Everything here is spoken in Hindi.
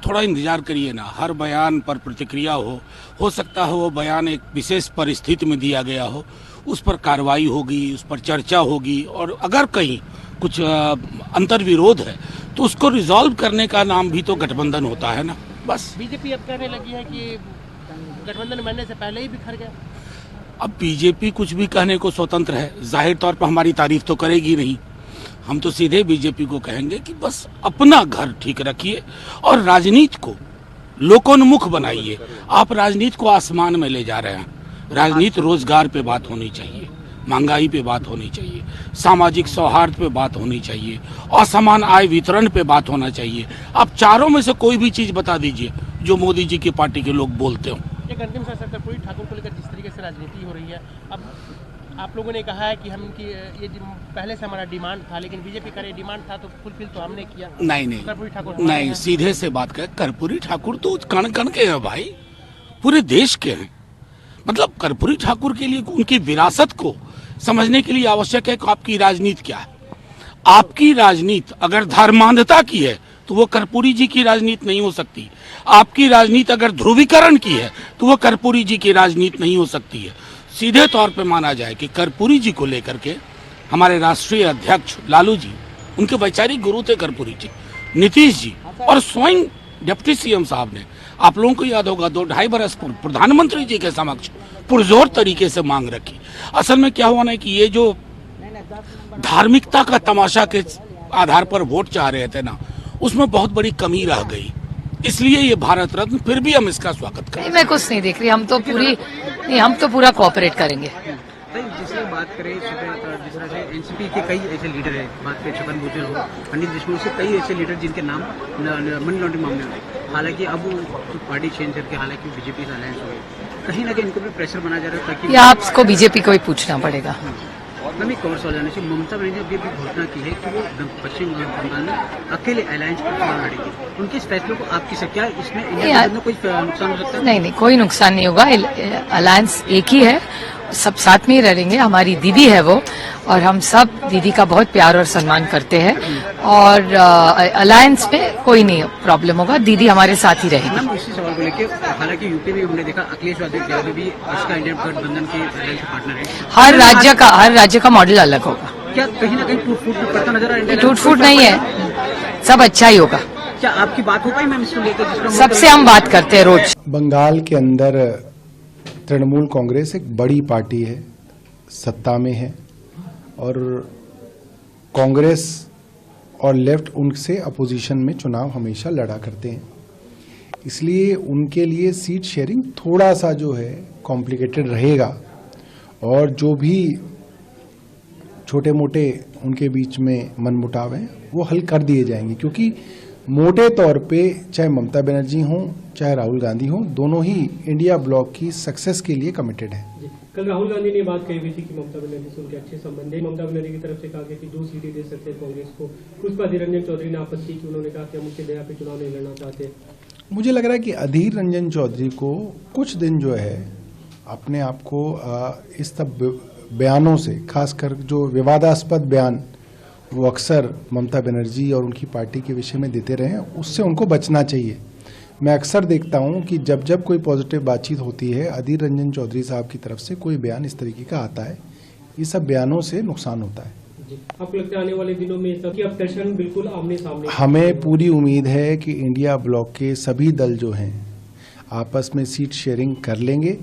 थोड़ा इंतजार करिए ना, हर बयान पर प्रतिक्रिया हो सकता है वो बयान एक विशेष परिस्थिति में दिया गया हो, उस पर कार्रवाई होगी, उस पर चर्चा होगी, और अगर कहीं कुछ अंतर्विरोध है तो उसको रिजॉल्व करने का नाम भी तो गठबंधन होता है ना, बस। बीजेपी अब कहने लगी है कि गठबंधन बनने से पहले ही बिखर गया। अब बीजेपी कुछ भी कहने को स्वतंत्र है, जाहिर तौर पर हमारी तारीफ तो करेगी नहीं। हम तो सीधे बीजेपी को कहेंगे कि बस अपना घर ठीक रखिए और राजनीति को लोकोन्मुख बनाइए। आप राजनीति को आसमान में ले जा रहे हैं। राजनीति रोजगार पे बात होनी चाहिए, महंगाई पे बात होनी चाहिए, सामाजिक सौहार्द पे बात होनी चाहिए, असमान आय वितरण पे बात होना चाहिए। आप चारों में से कोई भी चीज बता दीजिए जो मोदी जी की पार्टी के लोग बोलते हो। एक अंतिम सवाल कर्पूरी ठाकुर को लेकर जिस तरीके से राजनीति हो रही है, अब आप लोगों ने कहा है कि हम की ये पहले से हमारा डिमांड था, लेकिन बीजेपी का डिमांड था तो फुलफिल तो हमने किया। नहीं कर्पूरी ठाकुर नहीं, सीधे से बात करें, कर्पूरी ठाकुर तो कण कण के हैं भाई, पूरे देश के हैं। मतलब कर्पूरी ठाकुर के लिए उनकी विरासत को समझने के लिए आवश्यक है कि आपकी राजनीति क्या है। आपकी राजनीति अगर धर्मांधता की है तो वो कर्पूरी जी की राजनीति नहीं हो सकती। आपकी राजनीति अगर ध्रुवीकरण की है तो वो कर्पूरी जी की राजनीति नहीं हो सकती है। सीधे तौर पे माना जाए कि कर्पूरी जी को लेकर के हमारे राष्ट्रीय अध्यक्ष लालू जी, उनके वैचारिक गुरु थे कर्पूरी जी, नीतीश जी और स्वयं डिप्टी सीएम साहब ने, आप लोगों को याद होगा, 2-2.5 बरस पूर्व प्रधानमंत्री जी के समक्ष पुरजोर तरीके से मांग रखी। असल में क्या हुआ ना कि ये जो धार्मिकता का तमाशा के आधार पर वोट चाह रहे थे ना, उसमें बहुत बड़ी कमी रह गई। इसलिए ये भारत रत्न, फिर भी हम इसका स्वागत करें। मैं कुछ नहीं देख रही, हम तो पूरा कोऑपरेट करेंगे। जिस तरह बात करें, जिस तरह से एनसीपी के कई ऐसे लीडर हैं, बात करें छगन भुजबल हो, पंडित देशमुख से कई ऐसे लीडर जिनके नाम मनी लॉन्ड्रिंग मामले में, हालांकि अब वो पार्टी चेंज करके हालांकि बीजेपी से अलायंस हो गई, कहीं ना कहीं इनको भी प्रेशर बना जा रहा है ताकि आपको बीजेपी को ही पूछना पड़ेगा। मैम एक और सवाल जाने से, ममता बनर्जी ने भी घोषणा की है कि वो पश्चिम बंगाल में अकेले अलायंस पर चुनाव लड़ेगी। उनके इस फैसले को आपकी से क्या इसमें इंडिया में कोई नुकसान हो सकता है? नहीं, कोई नुकसान नहीं होगा। अलायंस एक ही है, सब साथ में ही रहेंगे। हमारी दीदी है वो, और हम सब दीदी का बहुत प्यार और सम्मान करते हैं, और अलायंस में कोई नहीं प्रॉब्लम होगा। दीदी हमारे साथ ही रहेगी। मैम इसी सवाल को लेकर, हालांकि यूपी में हमने देखा अखिलेश यादव भी इसका इंडियन गठबंधन के अलायंस पार्टनर है। हर राज्य का मॉडल अलग होगा। क्या कहीं ना कहीं टूट फूट पड़ता नजर आ रहा है? टूट फूट नहीं है, सब अच्छा ही होगा। क्या आपकी बात हो पाई मैम इसको लेकर? सबसे हम बात करते हैं रोज। बंगाल के अंदर तृणमूल कांग्रेस एक बड़ी पार्टी है, सत्ता में है, और कांग्रेस और लेफ्ट उनसे अपोजिशन में चुनाव हमेशा लड़ा करते हैं। इसलिए उनके लिए सीट शेयरिंग थोड़ा सा जो है कॉम्प्लिकेटेड रहेगा, और जो भी छोटे मोटे उनके बीच में मनमुटाव हैं वो हल कर दिए जाएंगे, क्योंकि मोटे तौर पे चाहे ममता बनर्जी हों चाहे राहुल गांधी हों, दोनों ही इंडिया ब्लॉक की सक्सेस के लिए कमिटेड हैं। कल राहुल गांधी ने बात कही हुई थी कि ममता बनर्जी से उनके अच्छे संबंध है। ममता बनर्जी की तरफ से कहा गया कि 2 सीटें दे सकते हैं कांग्रेस को। पुष्पा अधीर रंजन चौधरी ने आपत्ति की, उन्होंने कहा कि हम उनके दया पे चुनाव नहीं लड़ना चाहते। मुझे लग रहा है कि अधीर रंजन चौधरी को कुछ दिन जो है अपने आप को इस सब बयानों से, खासकर जो विवादास्पद बयान वो अक्सर ममता बनर्जी और उनकी पार्टी के विषय में देते रहे हैं, उससे उनको बचना चाहिए। मैं अक्सर देखता हूं कि जब जब कोई पॉजिटिव बातचीत होती है, अधीर रंजन चौधरी साहब की तरफ से कोई बयान इस तरीके का आता है, ये सब बयानों से नुकसान होता है। आपको लगता है आने वाले दिनों में अब दर्शन बिल्कुल आमने सामने? हमें पूरी उम्मीद है कि इंडिया ब्लॉक के सभी दल जो हैं आपस में सीट शेयरिंग कर लेंगे।